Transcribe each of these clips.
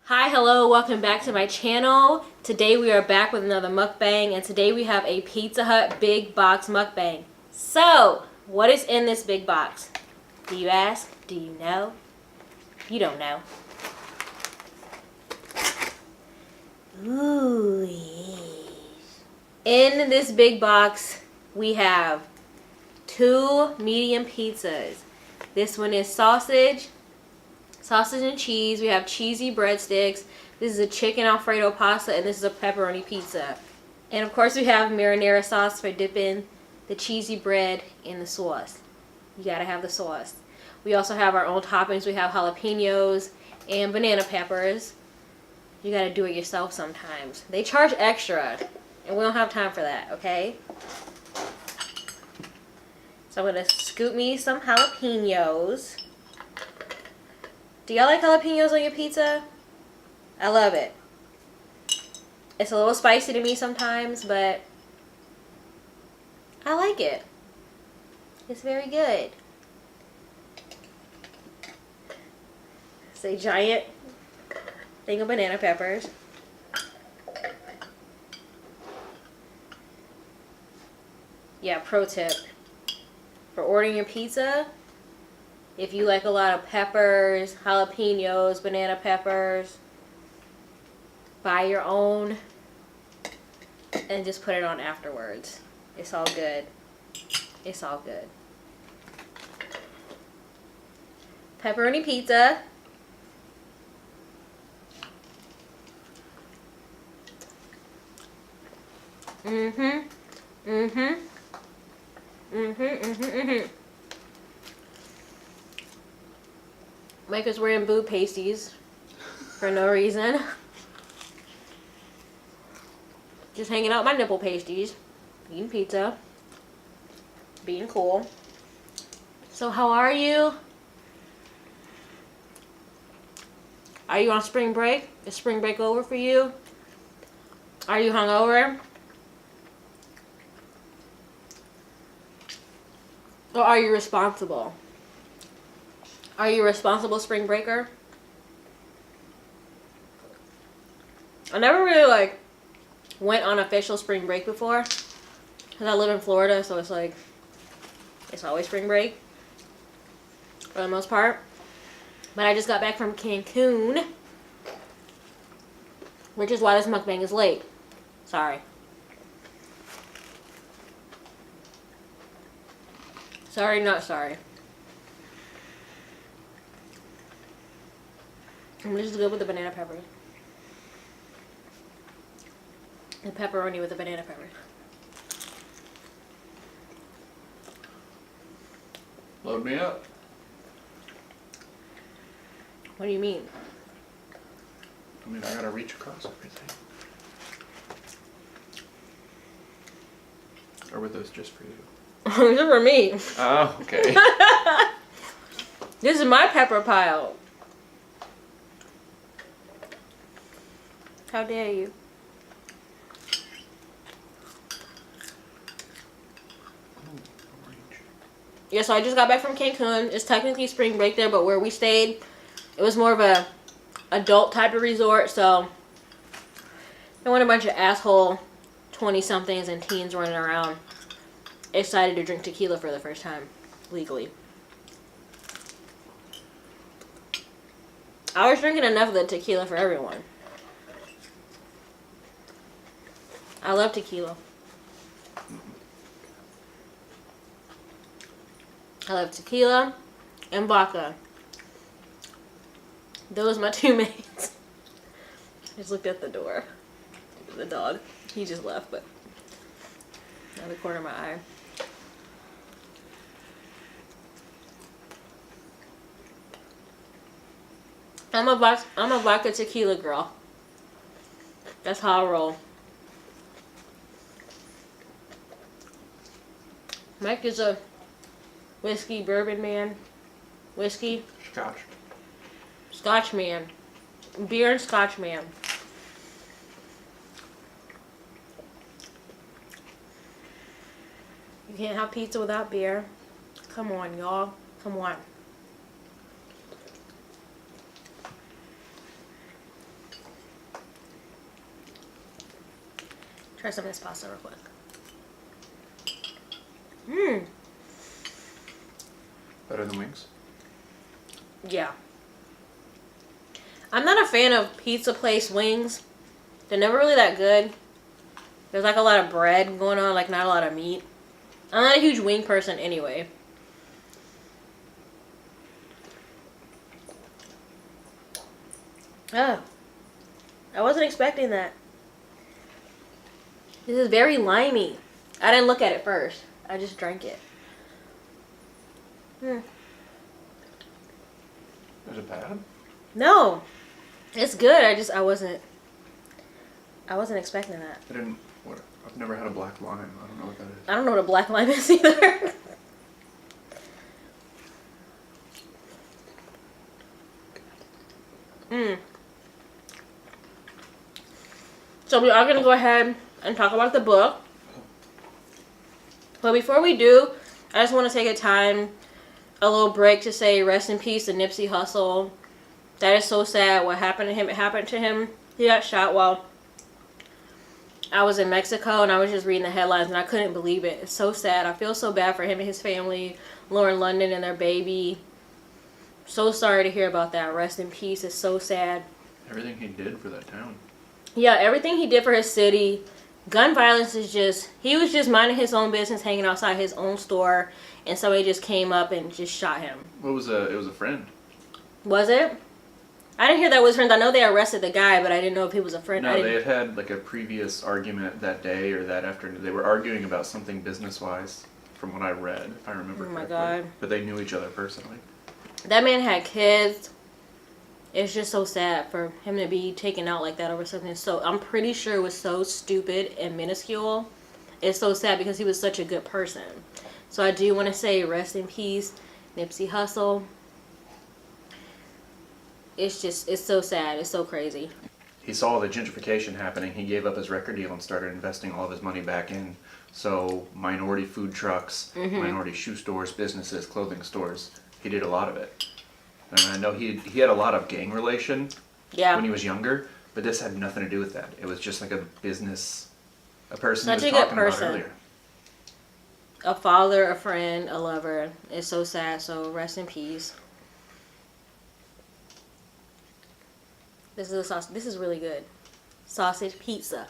Hi, hello, welcome back to my channel. Today we are back with another mukbang, and today we have a Pizza Hut big box mukbang. So, what is in this big box? Do you ask? Do you know? You don't know. Ooh, yes. In this big box, we have 2 medium pizzas. This one is sausage and cheese. We have cheesy breadsticks. This is a chicken Alfredo pasta, and this is a pepperoni pizza. And of course we have marinara sauce for dipping the cheesy bread in the sauce. You gotta have the sauce. We also have our own toppings. We have jalapenos and banana peppers. You gotta do it yourself sometimes. They charge extra, and we don't have time for that, okay? So I'm gonna scoop me some jalapenos. Do y'all like jalapenos on your pizza? I love it. It's a little spicy to me sometimes, but I like it. It's very good. It's a giant thing of banana peppers. Yeah, pro tip. For ordering your pizza, if you like a lot of peppers, jalapenos, banana peppers, buy your own and just put it on afterwards. It's all good. It's all good. Pepperoni pizza. Mike is wearing boob pasties for no reason. Just hanging out my nipple pasties. Eating pizza. Being cool. So how are you? Are you on spring break? Is spring break over for you? Are you hungover? Or are you responsible? Are you a responsible spring breaker? I never really went on official spring break before, because I live in Florida, so it's it's always spring break for the most part. But I just got back from Cancun, which is why this mukbang is late. Sorry. Sorry, not sorry. I'm just good with the banana peppers. The pepperoni with the banana peppers. Load me up. What do you mean? I mean, I gotta reach across everything. Or were those just for you? These are for me. Oh, okay. This is my pepper pile. How dare you? Yeah, so I just got back from Cancun. It's technically spring break there, but where we stayed, it was more of a adult type of resort, so there weren't a bunch of asshole 20-somethings and teens running around excited to drink tequila for the first time, legally. I was drinking enough of the tequila for everyone. I love tequila. I love tequila and vodka. Those are my 2 mains. I just looked at the door. The dog. He just left, but out of the corner of my eye. I'm a vodka tequila girl. That's how I roll. Mike is a whiskey bourbon man. Whiskey. Scotch. Scotch man. Beer and scotch man. You can't have pizza without beer. Come on, y'all. Come on. Try some of this pasta real quick. Mmm. Better than wings? Yeah. I'm not a fan of pizza place wings. They're never really that good. There's like a lot of bread going on, like not a lot of meat. I'm not a huge wing person anyway. Oh. I wasn't expecting that. This is very limey. I didn't look at it first. I just drank it. Is it bad? No. It's good. I wasn't expecting that. I've never had a black lime. I don't know what that is. I don't know what a black lime is either. So we are going to go ahead and talk about the book. But before we do, I just want to take a little break to say rest in peace to Nipsey Hussle. That is so sad what happened to him. It happened to him. He got shot while I was in Mexico, and I was just reading the headlines, and I couldn't believe it. It's so sad. I feel so bad for him and his family, Lauren London and their baby. So sorry to hear about that. Rest in peace. It's so sad. Everything he did for that town. Yeah, everything he did for his city. Gun violence is just, he was just minding his own business, hanging outside his own store, and somebody just came up and just shot him. It was a friend. Was it? I didn't hear that was friends. I know they arrested the guy, but I didn't know if he was a friend. No, they had like a previous argument that day or that afternoon. They were arguing about something business-wise, from what I read, if I remember correctly. Oh my God. But they knew each other personally. That man had kids. It's just so sad for him to be taken out like that over something so, I'm pretty sure it was so stupid and minuscule. It's so sad because he was such a good person. So I do want to say rest in peace, Nipsey Hussle. It's so sad. It's so crazy. He saw the gentrification happening. He gave up his record deal and started investing all of his money back in. So minority food trucks, minority shoe stores, businesses, clothing stores. He did a lot of it. And I know he had a lot of gang relation when he was younger, but this had nothing to do with that. It was just like a business, a person Such he a was good talking about person. earlier. A father, a friend, a lover. It's so sad. So rest in peace. This is a sausage. This is really good. Sausage pizza.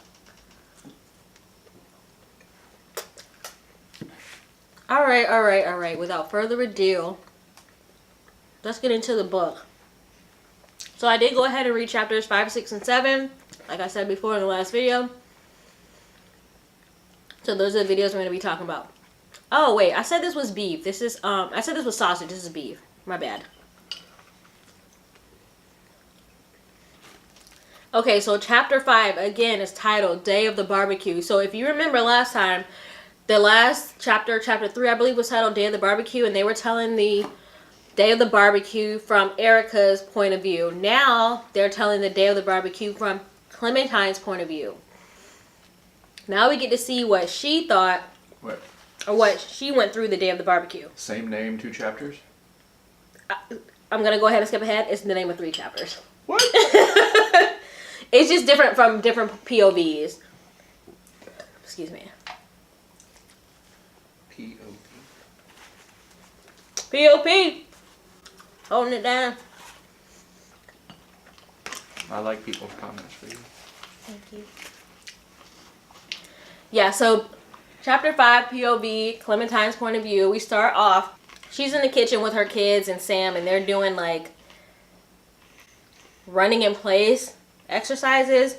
All right. Without further ado, let's get into the book. So I did go ahead and read chapters 5, 6, and 7, like I said before in the last video. So those are the videos we're going to be talking about. Oh wait, I said this was beef. This is I said this was sausage. This is beef. My bad. Okay, so chapter 5 again is titled Day of the Barbecue. So if you remember last time, the last chapter, chapter 3, I believe, was titled Day of the Barbecue, and they were telling the Day of the Barbecue from Erica's point of view. Now they're telling the Day of the Barbecue from Clementine's point of view. Now we get to see what she thought, What? or what she went through the Day of the Barbecue. Same name, 2 chapters? I'm going to go ahead and skip ahead. It's the name of 3 chapters. What? It's just different from different POVs. Excuse me. POP. Holding it down. I like people's comments for you. Thank you. Yeah, so chapter 5, POV, Clementine's point of view. We start off. She's in the kitchen with her kids and Sam, and they're doing like running in place exercises.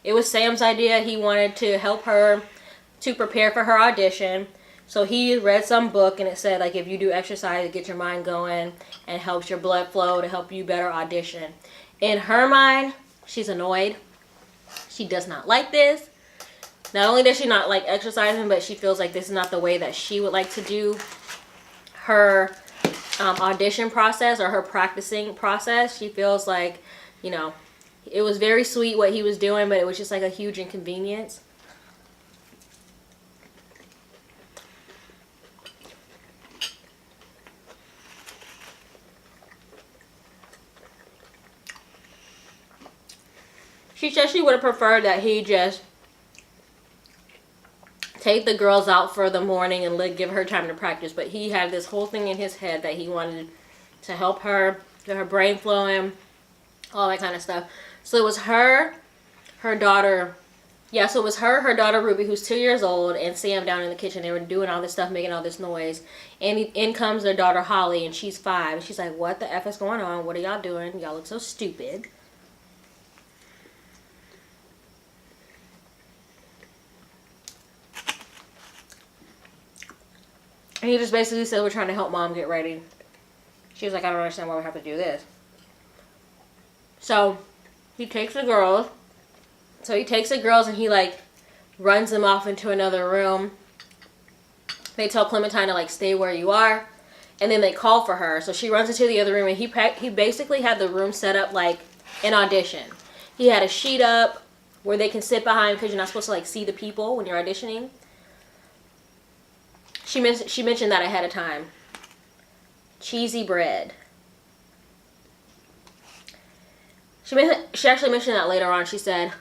It was Sam's idea. He wanted to help her to prepare for her audition. So he read some book and it said like if you do exercise to get your mind going and helps your blood flow to help you better audition. In her mind, she's annoyed. She does not like this. Not only does she not like exercising, but she feels like this is not the way that she would like to do her audition process or her practicing process. She feels like, you know, it was very sweet what he was doing, but it was just like a huge inconvenience. She said she would have preferred that he just take the girls out for the morning and give her time to practice. But he had this whole thing in his head that he wanted to help her, get her brain flowing, all that kind of stuff. So it was her daughter. Yeah, so it was her daughter Ruby, who's 2 years old, and Sam down in the kitchen. They were doing all this stuff, making all this noise. And in comes their daughter Holly, and she's 5. And she's like, what the F is going on? What are y'all doing? Y'all look so stupid. And he just basically said, we're trying to help Mom get ready. She was like, I don't understand why we have to do this. So he takes the girls. So he takes the girls and he like runs them off into another room. They tell Clementine to like stay where you are. And then they call for her. So she runs into the other room, and he basically had the room set up like an audition. He had a sheet up where they can sit behind because you're not supposed to like see the people when you're auditioning. She mentioned that ahead of time. Cheesy bread. She actually mentioned that later on. She said,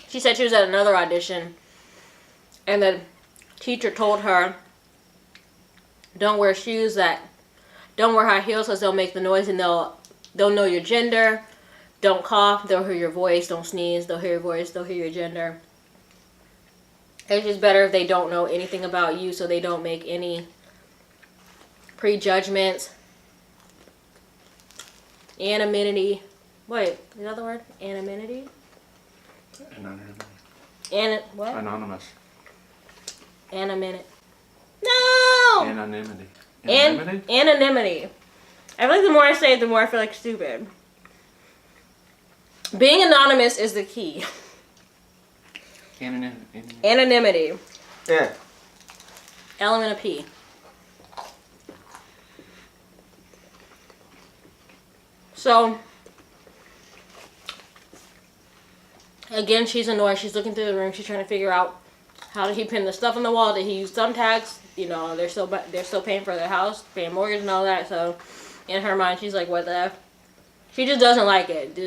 she was at another audition, and the teacher told her, don't wear high heels because they'll make the noise and they'll know your gender. Don't cough, they'll hear your voice. Don't sneeze, they'll hear your voice, they'll hear your gender. It's just better if they don't know anything about you, so they don't make any prejudgments. Anonymity. Wait, is that the word? Anonymity? Anonymity. What? Anonymous. Anonymity. No! Anonymity. Anonymity? Anonymity. I feel like the more I say it, the more I feel like stupid. Being anonymous is the key. Anonymity. Yeah. Element of P. So, again, she's annoyed. She's looking through the room. She's trying to figure out how did he pin the stuff on the wall. Did he use thumbtacks? You know, they're still paying for their house, paying mortgage and all that. So, in her mind, she's like, what the F? She just doesn't like it.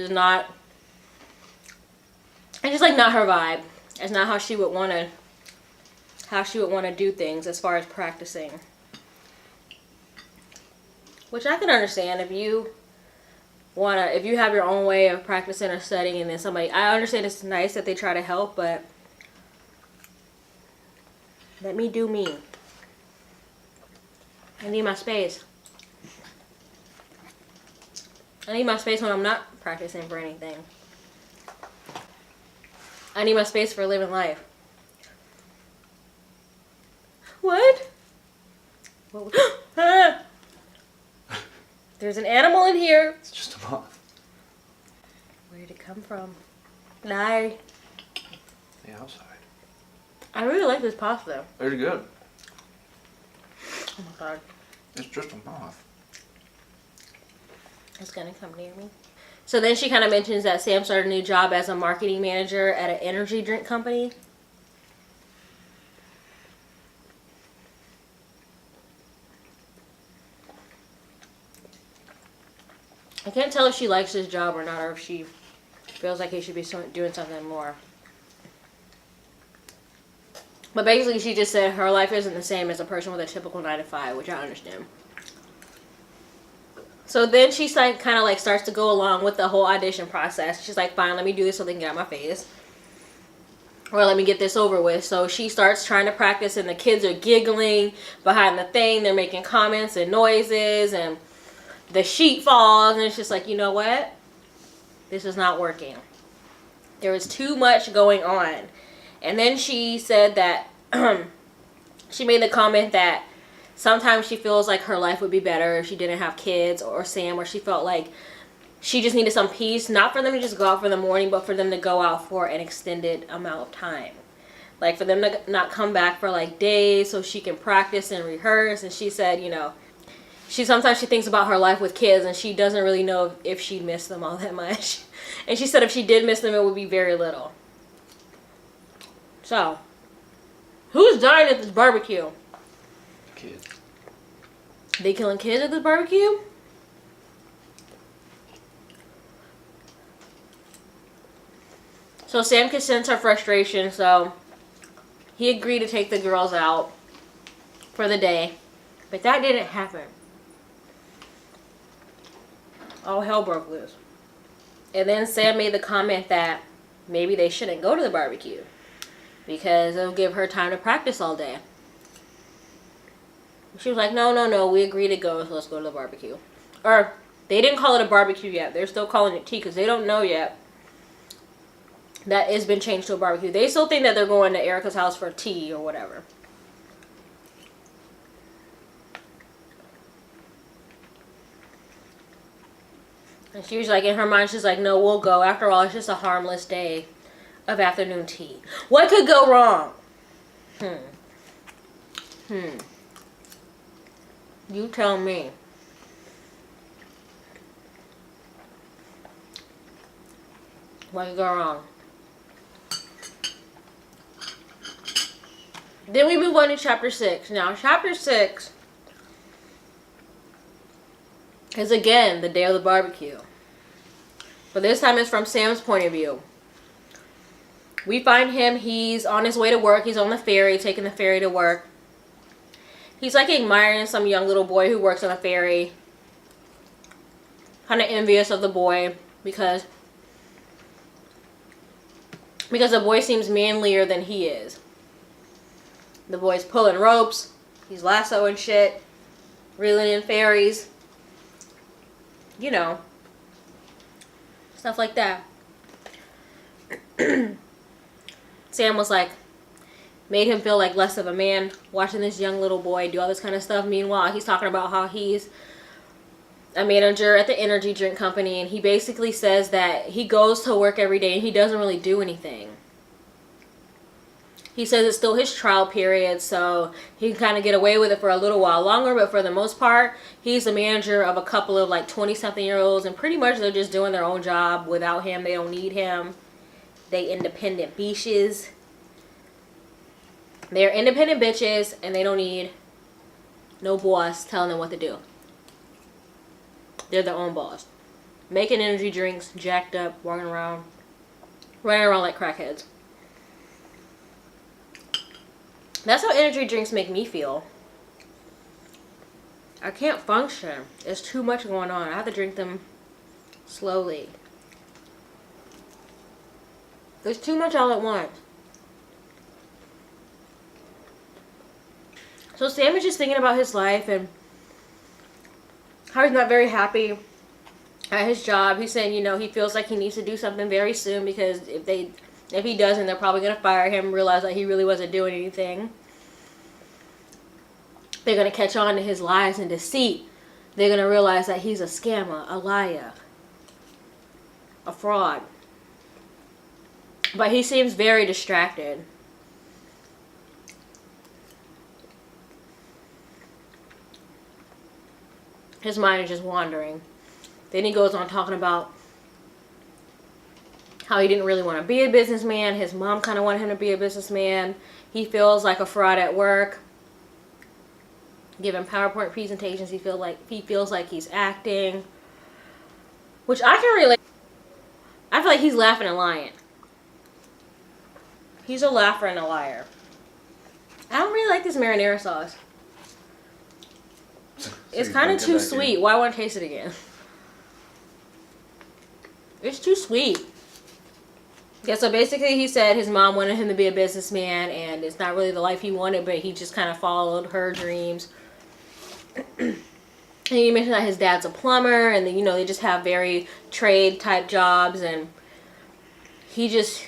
It's just like not her vibe. It's not how she would want to do things as far as practicing. Which I can understand if you have your own way of practicing or studying, and then I understand it's nice that they try to help, but let me do me. I need my space. I need my space when I'm not practicing for anything. I need my space for living life. What? There's an animal in here. It's just a moth. Where did it come from? Lie. The outside. I really like this pasta. Very good. Oh my god. It's just a moth. It's gonna come near me. So then she kind of mentions that Sam started a new job as a marketing manager at an energy drink company. I can't tell if she likes his job or not, or if she feels like he should be doing something more. But basically she just said her life isn't the same as a person with a typical 9-to-5, which I understand. So then she's like, kind of like starts to go along with the whole audition process. She's like, fine, let me do this so they can get out my face. Or let me get this over with. So she starts trying to practice, and the kids are giggling behind the thing. They're making comments and noises, and the sheet falls, and it's just like, you know what? This is not working. There was too much going on. And then she said that she made the comment that sometimes she feels like her life would be better if she didn't have kids or Sam, or she felt like she just needed some peace, not for them to just go out for the morning, but for them to go out for an extended amount of time. Like for them to not come back for like days so she can practice and rehearse. And she said, you know, sometimes she thinks about her life with kids and she doesn't really know if she missed them all that much. And she said if she did miss them, it would be very little. So, who's dying at this barbecue? Kids. They killing kids at this barbecue? So Sam could sense her frustration, so he agreed to take the girls out for the day. But that didn't happen. All hell broke loose. And then Sam made the comment that maybe they shouldn't go to the barbecue because it'll give her time to practice all day. She was like, no, we agreed to go, so let's go to the barbecue. Or, they didn't call it a barbecue yet. They're still calling it tea because they don't know yet that it's been changed to a barbecue. They still think that they're going to Erica's house for tea or whatever. And she was like, in her mind, she's like, no, we'll go. After all, it's just a harmless day of afternoon tea. What could go wrong? You tell me. What could go wrong? Then we move on to chapter 6. Now, chapter 6 is again the day of the barbecue. But this time it's from Sam's point of view. We find him, he's on his way to work. He's on the ferry, taking the ferry to work. He's like admiring some young little boy who works on a ferry. Kind of envious of the boy because the boy seems manlier than he is. The boy's pulling ropes. He's lassoing shit. Reeling in ferries. You know. Stuff like that. Sam was like, made him feel like less of a man watching this young little boy do all this kind of stuff. Meanwhile, he's talking about how he's a manager at the energy drink company, and he basically says that he goes to work every day and he doesn't really do anything. He says it's still his trial period, so he can kind of get away with it for a little while longer, but for the most part, he's the manager of a couple of like 20-something-year-olds, and pretty much they're just doing their own job without him. They don't need him. They independent bitches. They're independent bitches, and they don't need no boss telling them what to do. They're their own boss. Making energy drinks, jacked up, walking around, running around like crackheads. That's how energy drinks make me feel. I can't function. There's too much going on. I have to drink them slowly. There's too much all at once. So Sam is just thinking about his life and how he's not very happy at his job. He's saying, you know, he feels like he needs to do something very soon because if he doesn't, they're probably going to fire him, realize that he really wasn't doing anything. They're going to catch on to his lies and deceit. They're going to realize that he's a scammer, a liar, a fraud. But he seems very distracted. His mind is just wandering. Then he goes on talking about how he didn't really want to be a businessman. His mom kind of wanted him to be a businessman. He feels like a fraud at work. Giving PowerPoint presentations, he feels like he's acting. Which I can relate. I feel like he's laughing and lying. He's a laugher and a liar. I don't really like this marinara sauce. It's kind of too sweet. Why want to taste it again? It's too sweet. Yeah, so basically he said his mom wanted him to be a businessman and it's not really the life he wanted, but he just kind of followed her dreams. And he mentioned that his dad's a plumber and then, you know, they just have very trade type jobs, and he's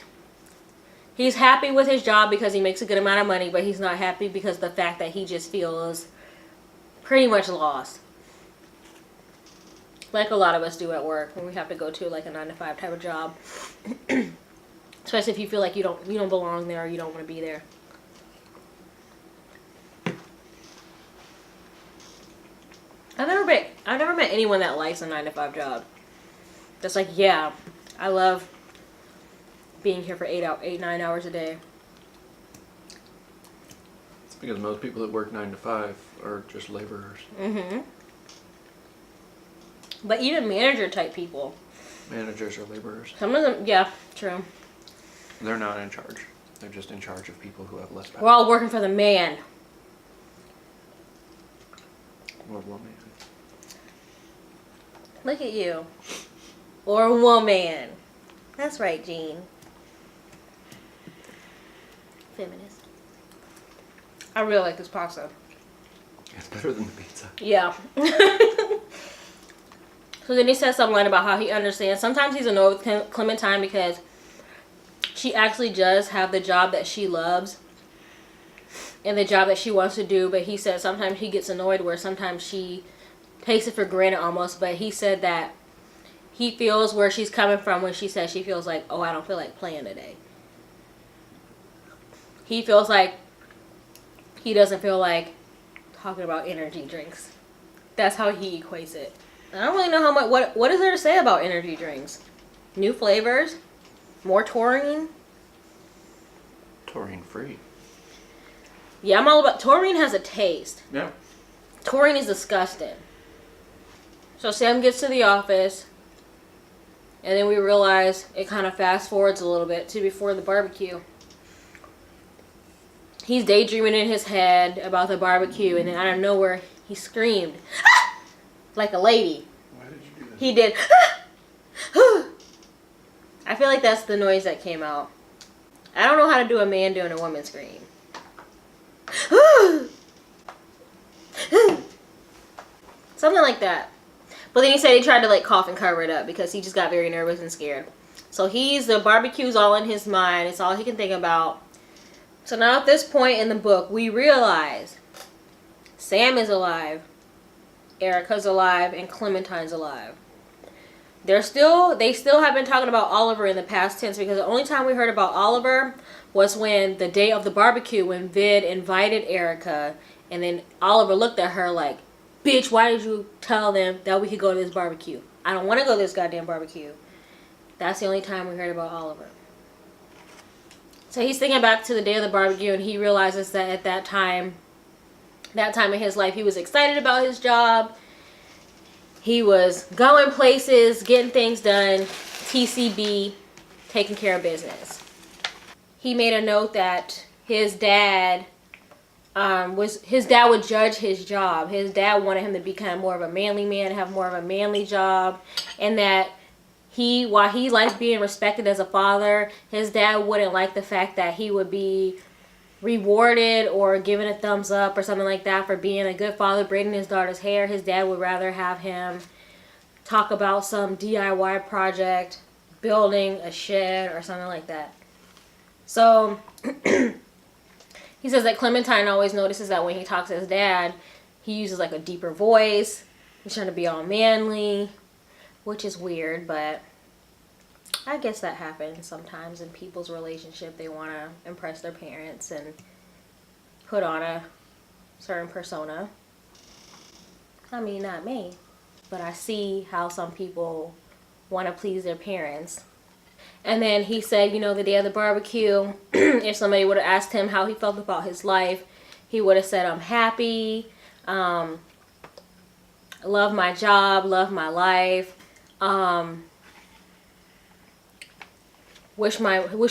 happy with his job because he makes a good amount of money, but he's not happy because of the fact that he just feels pretty much lost. Like a lot of us do at work when we have to go to like a 9-to-5 type of job. Especially if you feel like you don't belong there or you don't want to be there. I've never met anyone that likes a 9-to-5 job. That's like, yeah, I love being here for 8-9 hours a day. It's because most people that work 9 to 5 are just laborers. Mm-hmm. But even manager type people. Managers are laborers. Some of them, yeah, true. They're not in charge. They're just in charge of people who have less power. We're all working for the man. Or woman. Look at you. Or woman. That's right, Jean. Feminist. I really like this pasta. It's better than the pizza. Yeah. So then he says something about how he understands. Sometimes he's annoyed with Clementine because she actually does have the job that she loves and the job that she wants to do. But he said sometimes he gets annoyed where sometimes she takes it for granted almost. But he said that he feels where she's coming from when she says she feels like, oh, I don't feel like playing today. He feels like he doesn't feel like talking about energy drinks. That's how he equates it. I don't really know how much. What is there to say about energy drinks? New flavors, more taurine. Taurine free. Yeah, I'm all about. Taurine has a taste. Yeah. Taurine is disgusting. So Sam gets to the office, and then we realize it kind of fast forwards a little bit to before the barbecue. He's daydreaming in his head about the barbecue, and then out of nowhere, he screamed. Like a lady. Why did you do that? He did. I feel like that's the noise that came out. I don't know how to do a man doing a woman scream. Something like that. But then he said he tried to like cough and cover it up because he just got very nervous and scared. So the barbecue's all in his mind. It's all he can think about. So now at this point in the book, we realize Sam is alive. Erica's alive and Clementine's alive. They still have been talking about Oliver in the past tense because the only time we heard about Oliver was when the day of the barbecue when Vid invited Erica and then Oliver looked at her like, bitch, why did you tell them that we could go to this barbecue? I don't want to go to this goddamn barbecue. That's the only time we heard about Oliver. So he's thinking back to the day of the barbecue and he realizes that at that time in his life, he was excited about his job. He was going places, getting things done, TCB, taking care of business. He made a note that his dad would judge his job. His dad wanted him to be kind of more of a manly man, have more of a manly job, and that while he liked being respected as a father, his dad wouldn't like the fact that he would be rewarded or given a thumbs up or something like that for being a good father, braiding his daughter's hair. His dad would rather have him talk about some DIY project, building a shed or something like that. So he says that Clementine always notices that when he talks to his dad, he uses like a deeper voice. He's trying to be all manly, which is weird, but I guess that happens sometimes in people's relationship. They want to impress their parents and put on a certain persona. I mean, not me, but I see how some people want to please their parents. And then he said, the day of the barbecue, if somebody would have asked him how he felt about his life, he would have said, I'm happy, love my job, love my life, wish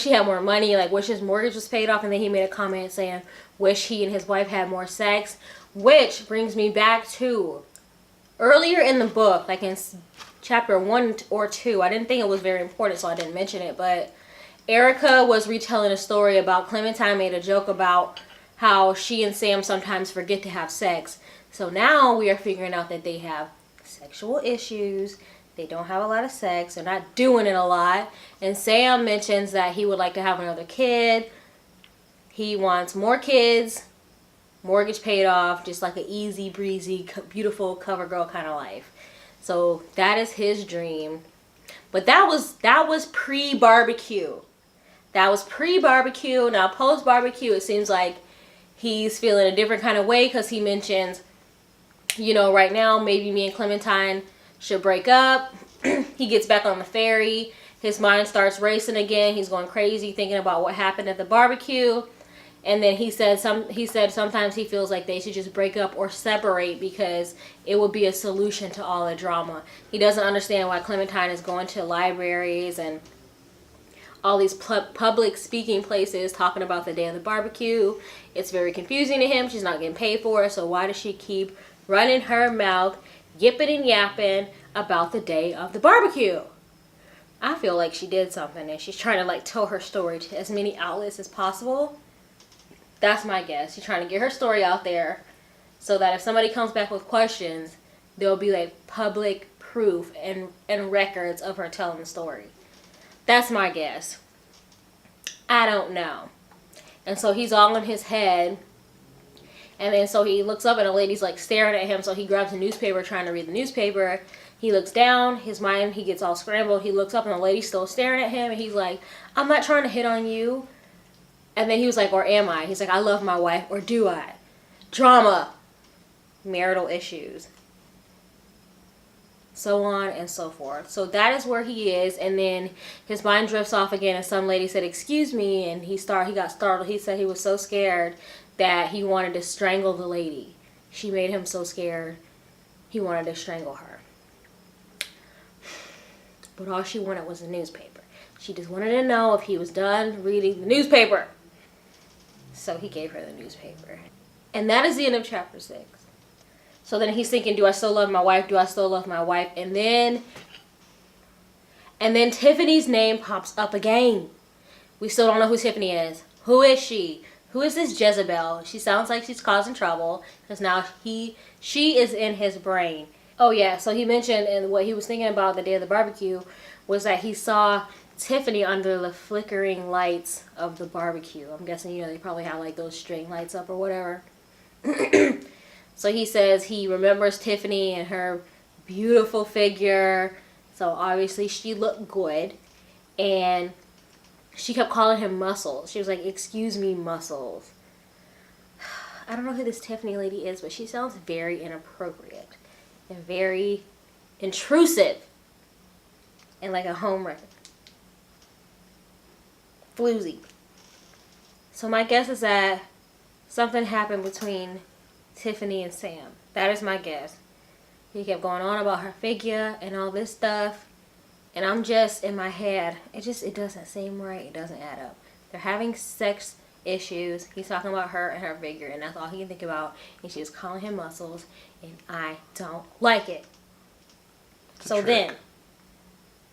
he had more money, like wish his mortgage was paid off. And then he made a comment saying wish he and his wife had more sex, which brings me back to earlier in the book, like in chapter 1 or 2. I didn't think it was very important, so I didn't mention it, but Erica was retelling a story about Clementine made a joke about how she and Sam sometimes forget to have sex. So now we are figuring out that they have sexual issues. They don't have a lot of sex. They're not doing it a lot. And Sam mentions that he would like to have another kid. He wants more kids, mortgage paid off, just like an easy breezy, beautiful cover girl kind of life. So that is his dream. But that was pre-barbecue. That was pre-barbecue. Now post-barbecue, it seems like he's feeling a different kind of way because he mentions, right now maybe me and Clementine should break up. He gets back on the ferry. His mind starts racing again. He's going crazy thinking about what happened at the barbecue. And then he said sometimes he feels like they should just break up or separate because it would be a solution to all the drama. He doesn't understand why Clementine is going to libraries and all these public speaking places talking about the day of the barbecue. It's very confusing to him. She's not getting paid for it, so why does she keep running her mouth, yipping and yapping about the day of the barbecue? I feel like she did something and she's trying to like tell her story to as many outlets as possible. That's my guess. She's trying to get her story out there so that if somebody comes back with questions, there'll be like public proof and records of her telling the story. That's my guess. I don't know. And so he's all in his head. And then so he looks up and a lady's like staring at him. So he grabs a newspaper trying to read the newspaper. He looks down, his mind, he gets all scrambled. He looks up and the lady's still staring at him. And he's like, I'm not trying to hit on you. And then he was like, or am I? He's like, I love my wife, or do I? Drama. Marital issues. So on and so forth. So that is where he is. And then his mind drifts off again. And some lady said, excuse me. And he got startled. He said he was so scared that he wanted to strangle the lady. She made him so scared he wanted to strangle her. But all she wanted was a newspaper. She just wanted to know if he was done reading the newspaper. So he gave her the newspaper. And that is the end of chapter 6. So then he's thinking, do I still love my wife? Do I still love my wife? And then Tiffany's name pops up again. We still don't know who Tiffany is. Who is she? Who is this Jezebel? She sounds like she's causing trouble because now she is in his brain. Oh yeah, so he mentioned, and what he was thinking about the day of the barbecue was that he saw Tiffany under the flickering lights of the barbecue. I'm guessing, they probably have like those string lights up or whatever. So he says he remembers Tiffany and her beautiful figure. So obviously she looked good. And she kept calling him Muscles. She was like, excuse me, Muscles. I don't know who this Tiffany lady is, but she sounds very inappropriate. And very intrusive. And like a homewrecker. Floozy. So my guess is that something happened between Tiffany and Sam. That is my guess. He kept going on about her figure and all this stuff. And I'm just in my head. It doesn't seem right. It doesn't add up. They're having sex issues. He's talking about her and her figure. And that's all he can think about. And she's calling him Muscles. And I don't like it. It's so then.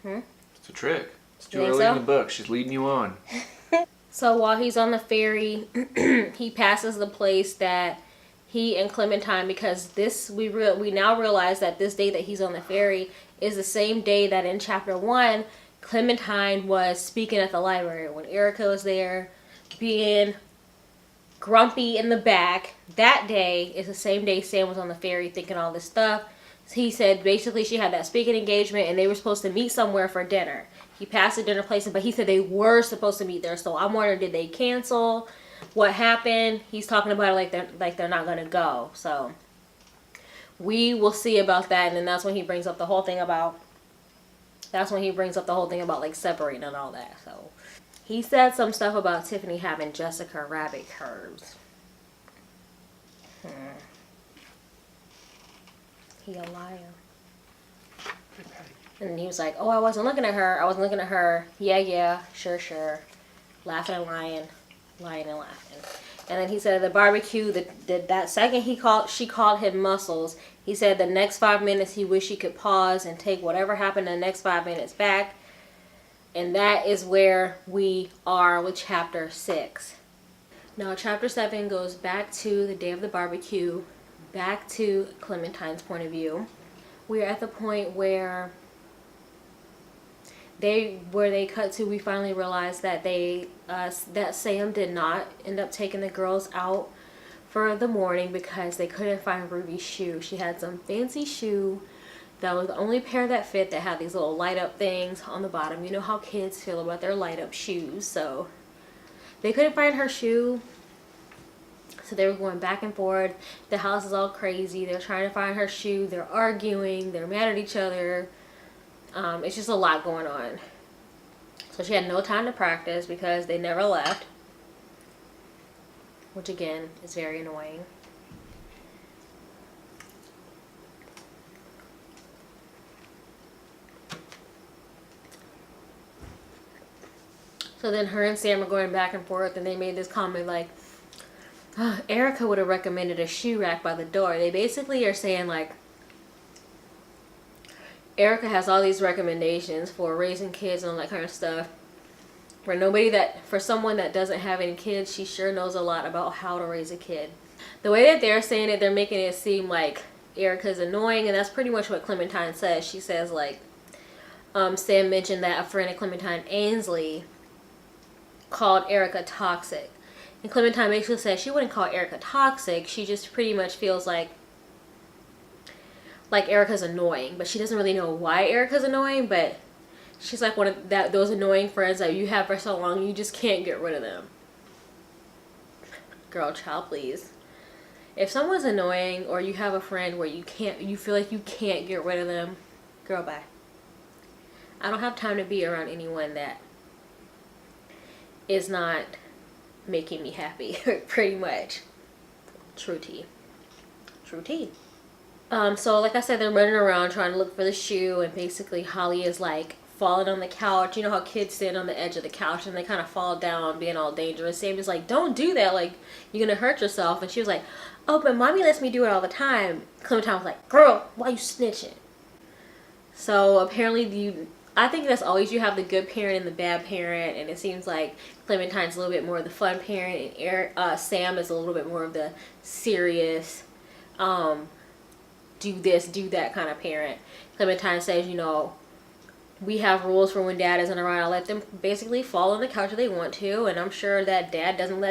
It's a trick. It's too You think early so? in the book. She's leading you on. So while he's on the ferry, he passes the place that he and Clementine, because we now realize that this day that he's on the ferry is the same day that in chapter 1, Clementine was speaking at the library. When Erica was there being grumpy in the back, that day is the same day Sam was on the ferry thinking all this stuff. He said basically she had that speaking engagement and they were supposed to meet somewhere for dinner. He passed the dinner place, but he said they were supposed to meet there. So I'm wondering, did they cancel? What happened? He's talking about it like they're not gonna go. So we will see about that, and then that's when he brings up the whole thing about like separating and all that. So he said some stuff about Tiffany having Jessica Rabbit curves. He a liar. And he was like, oh, I wasn't looking at her. Yeah, sure. Laughing and lying and laughing. And then he said at the barbecue that second she called him Muscles. He said the next 5 minutes he wished he could pause and take whatever happened in the next 5 minutes back. And that is where we are with chapter 6. Now chapter 7 goes back to the day of the barbecue, back to Clementine's point of view. We're at the point where they cut to, we finally realized that that Sam did not end up taking the girls out for the morning because they couldn't find Ruby's shoe. She had some fancy shoe that was the only pair that fit, that had these little light up things on the bottom. You know how kids feel about their light up shoes. So they couldn't find her shoe. So they were going back and forth. The house is all crazy. They're trying to find her shoe. They're arguing. They're mad at each other. It's just a lot going on. So she had no time to practice because they never left. Which again is very annoying. So then her and Sam are going back and forth, and they made this comment like, Erica would have recommended a shoe rack by the door. They basically are saying like, Erica has all these recommendations for raising kids and all that kind of stuff. For someone that doesn't have any kids, she sure knows a lot about how to raise a kid. The way that they're saying it, they're making it seem like Erica's annoying, and that's pretty much what Clementine says. She says like, Sam mentioned that a friend of Clementine, Ainsley, called Erica toxic. And Clementine basically says she wouldn't call Erica toxic. She just pretty much feels like Erica's annoying, but she doesn't really know why Erica's annoying. But she's like one of those annoying friends that you have for so long you just can't get rid of them. Girl, child, please. If someone's annoying or you have a friend where you feel like you can't get rid of them, girl, bye. I don't have time to be around anyone that is not making me happy, pretty much. True tea. True tea. So like I said, they're running around trying to look for the shoe, and basically Holly is like falling on the couch. You know how kids stand on the edge of the couch and they kind of fall down, being all dangerous. Sam is like, don't do that, like you're gonna hurt yourself. And she was like, oh, but mommy lets me do it all the time. Clementine was like, girl, why you snitching? So apparently I think that's always, you have the good parent and the bad parent, and it seems like Clementine's a little bit more of the fun parent, and Sam is a little bit more of the serious, do this, do that kind of parent. Clementine says, you know, we have rules for when dad isn't around. I let them basically fall on the couch if they want to, and I'm sure that dad doesn't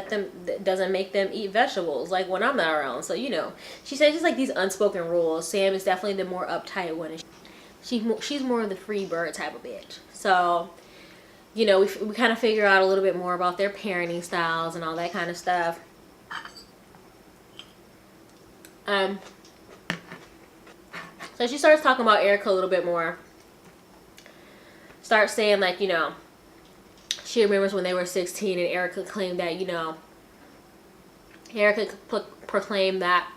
make them eat vegetables like when I'm not around. So, you know, she says just like these unspoken rules. Sam is definitely the more uptight one. She's more of the free bird type of bitch. So, you know, we kind of figure out a little bit more about their parenting styles and all that kind of stuff. So she starts talking about Erica a little bit more. Starts saying like, you know, she remembers when they were 16 and Erica claimed that, you know, Erica proclaimed that,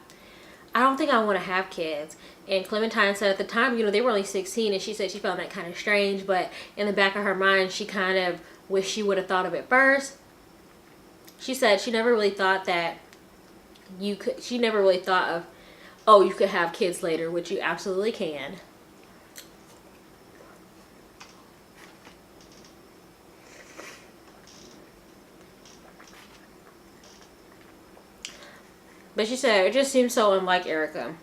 I don't think I want to have kids. And Clementine said at the time, you know, they were only 16, and she said she found that kind of strange, but in the back of her mind, she kind of wished she would have thought of it first. She said she never really thought that she never really thought of, oh, you could have kids later, which you absolutely can. But she said it just seems so unlike Erica.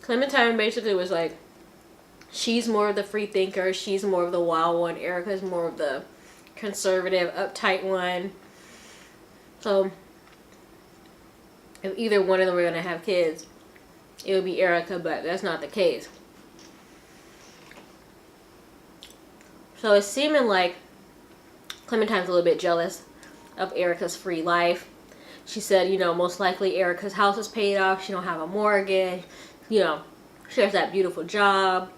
Clementine basically was like, she's more of the free thinker, she's more of the wild one, Erica's more of the conservative, uptight one. So if either one of them were going to have kids, it would be Erica, but that's not the case. So it's seeming like Clementine's a little bit jealous of Erica's free life. She said, you know, most likely Erica's house is paid off. She don't have a mortgage. You know, she has that beautiful job.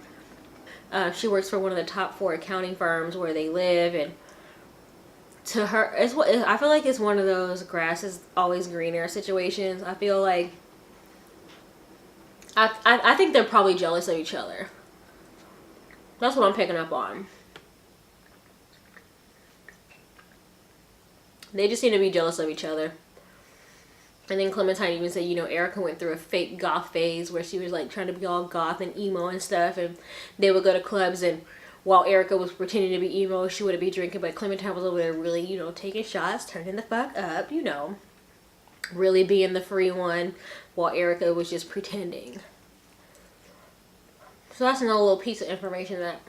She works for one of the top 4 accounting firms where they live. And to her, I feel like it's one of those grass is always greener situations. I feel like, I think they're probably jealous of each other. That's what I'm picking up on. They just seem to be jealous of each other. And then Clementine even said, you know, Erica went through a fake goth phase where she was like trying to be all goth and emo and stuff. And they would go to clubs, and while Erica was pretending to be emo, she wouldn't be drinking. But Clementine was over there really, you know, taking shots, turning the fuck up, you know. Really being the free one while Erica was just pretending. So that's another little piece of information that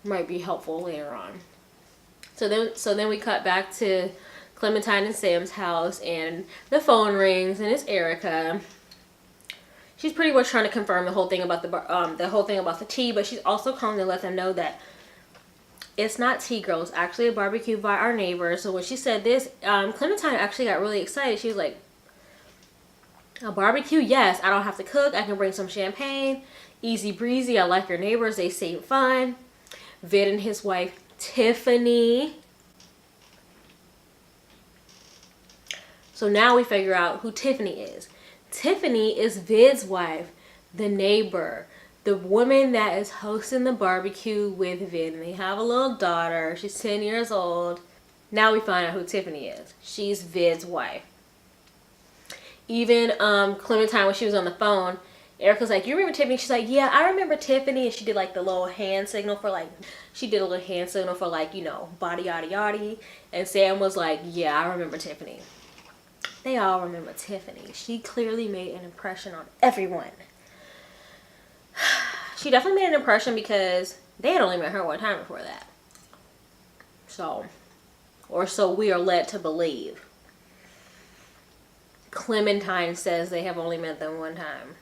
might be helpful later on. So then we cut back to Clementine and Sam's house, and the phone rings, and it's Erica. She's pretty much trying to confirm the whole thing about the tea, but she's also calling to let them know that it's not tea, girl. It's actually a barbecue by our neighbor. So when she said this, Clementine actually got really excited. She was like, a barbecue? Yes, I don't have to cook. I can bring some champagne. Easy breezy. I like your neighbors. They seem fun. Vid and his wife, Tiffany. So now we figure out who Tiffany is. Tiffany is Vid's wife, the neighbor, the woman that is hosting the barbecue with Vid, and they have a little daughter. She's 10 years old. Now we find out who Tiffany is. She's Vid's wife. Even Clementine, when she was on the phone, Erica's like, you remember Tiffany? She's like, yeah, I remember Tiffany. And she did like the little hand signal for like, you know, body yada yada. And Sam was like, yeah, I remember Tiffany. They all remember Tiffany. She clearly made an impression on everyone. She definitely made an impression because they had only met her one time before that. So, or so we are led to believe. Clementine says they have only met them one time.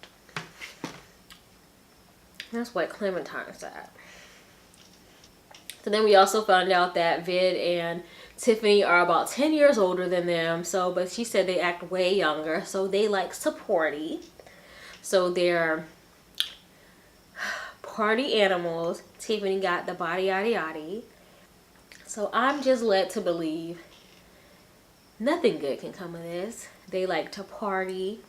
That's what Clementine said. So then we also found out that Vid and Tiffany are about 10 years older than them. So, but she said they act way younger. So they like supporty. So they're party animals. Tiffany got the body yada yada. So I'm just led to believe nothing good can come of this. They like to party.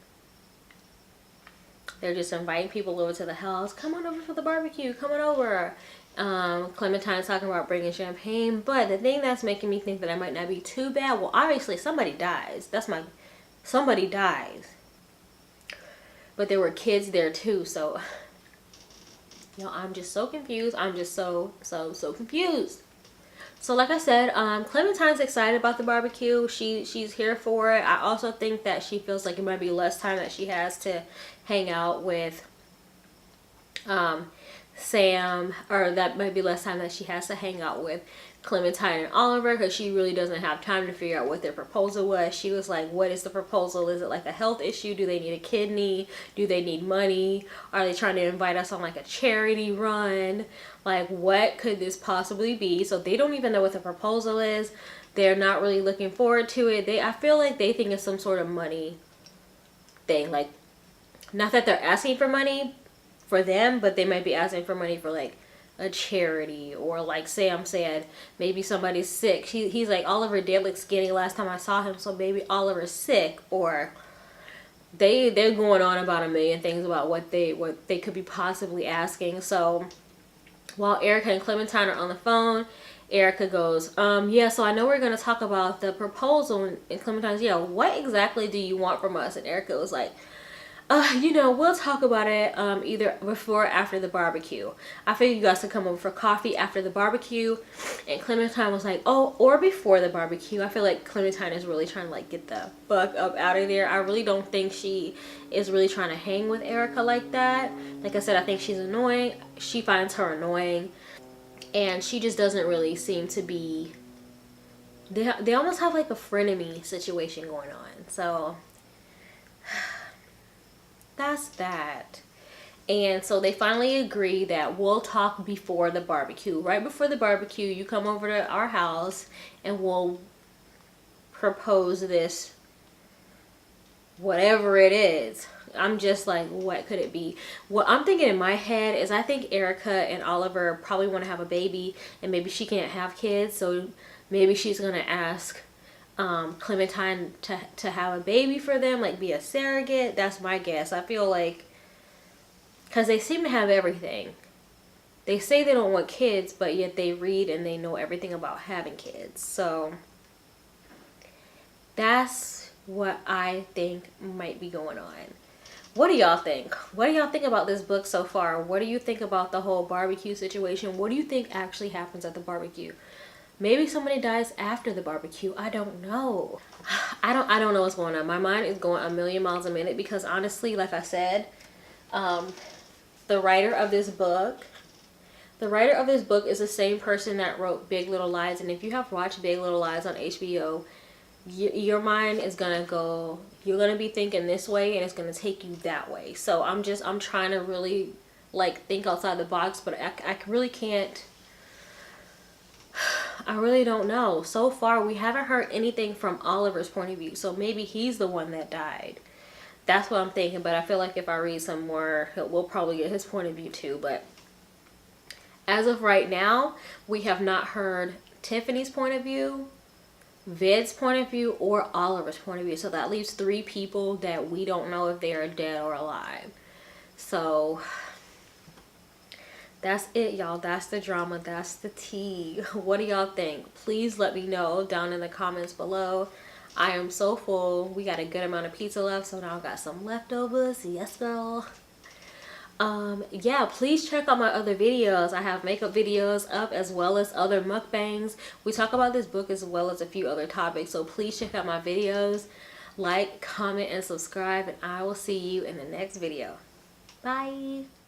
They're just inviting people over to the house. Come on over for the barbecue. Come on over. Clementine's talking about bringing champagne. But the thing that's making me think that it might not be too bad. Well, obviously somebody dies. Somebody dies. But there were kids there too. So, you know, I'm just so confused. I'm just so confused. So like I said, Clementine's excited about the barbecue. She's here for it. I also think that she feels like it might be less time that she has to hang out with Sam, or that might be less time that she has to hang out with Clementine and Oliver, because she really doesn't have time to figure out what their proposal was. She was like, what is the proposal? Is it like a health issue? Do they need a kidney? Do they need money? Are they trying to invite us on like a charity run? Like, what could this possibly be? So they don't even know what the proposal is. They're not really looking forward to it. I feel like they think it's some sort of money thing. Like, not that they're asking for money for them, but they might be asking for money for like a charity, or like Sam said, maybe somebody's sick. He's like, Oliver did look skinny last time I saw him, so maybe Oliver's sick. Or they're going on about a million things about what they could be possibly asking. So while Erica and Clementine are on the phone, Erica goes, yeah, so I know we're going to talk about the proposal. And Clementine's, yeah, what exactly do you want from us? And Erica was like, you know, we'll talk about it either before or after the barbecue. I figured you guys could come over for coffee after the barbecue. And Clementine was like, oh, or before the barbecue. I feel like Clementine is really trying to like get the fuck up out of there. I really don't think she is really trying to hang with Erica like that. Like I said, I think she's annoying. She finds her annoying. And she just doesn't really seem to be... They almost have like a frenemy situation going on. So... that's that. And so they finally agree that we'll talk before the barbecue. Right before the barbecue, you come over to our house and we'll propose this, whatever it is. I'm just like, what could it be? What I'm thinking in my head is, I think Erica and Oliver probably want to have a baby, and maybe she can't have kids, so maybe she's going to ask Clementine to have a baby for them, like be a surrogate. That's my guess. I feel like, because they seem to have everything. They say they don't want kids, but yet they read and they know everything about having kids. So that's what I think might be going on. What do y'all think? What do y'all think about this book so far? What do you think about the whole barbecue situation? What do you think actually happens at the barbecue? Maybe somebody dies after the barbecue. I don't know. I don't know what's going on. My mind is going a million miles a minute because honestly, like I said, the writer of this book is the same person that wrote Big Little Lies. And if you have watched Big Little Lies on HBO, your mind is gonna go, you're gonna be thinking this way and it's gonna take you that way. So I'm trying to really like think outside the box, but I really can't. I really don't know. So far, we haven't heard anything from Oliver's point of view. So maybe he's the one that died. That's what I'm thinking. But I feel like if I read some more, we'll probably get his point of view too. But as of right now, we have not heard Tiffany's point of view, Vid's point of view, or Oliver's point of view. So that leaves 3 people that we don't know if they are dead or alive. So that's it, y'all. That's the drama. That's the tea. What do y'all think? Please let me know down in the comments below. I am so full. We got a good amount of pizza left, so now I got some leftovers. Yes, girl. Yeah, please check out my other videos. I have makeup videos up as well as other mukbangs. We talk about this book as well as a few other topics, so please check out my videos. Like, comment, and subscribe, and I will see you in the next video. Bye.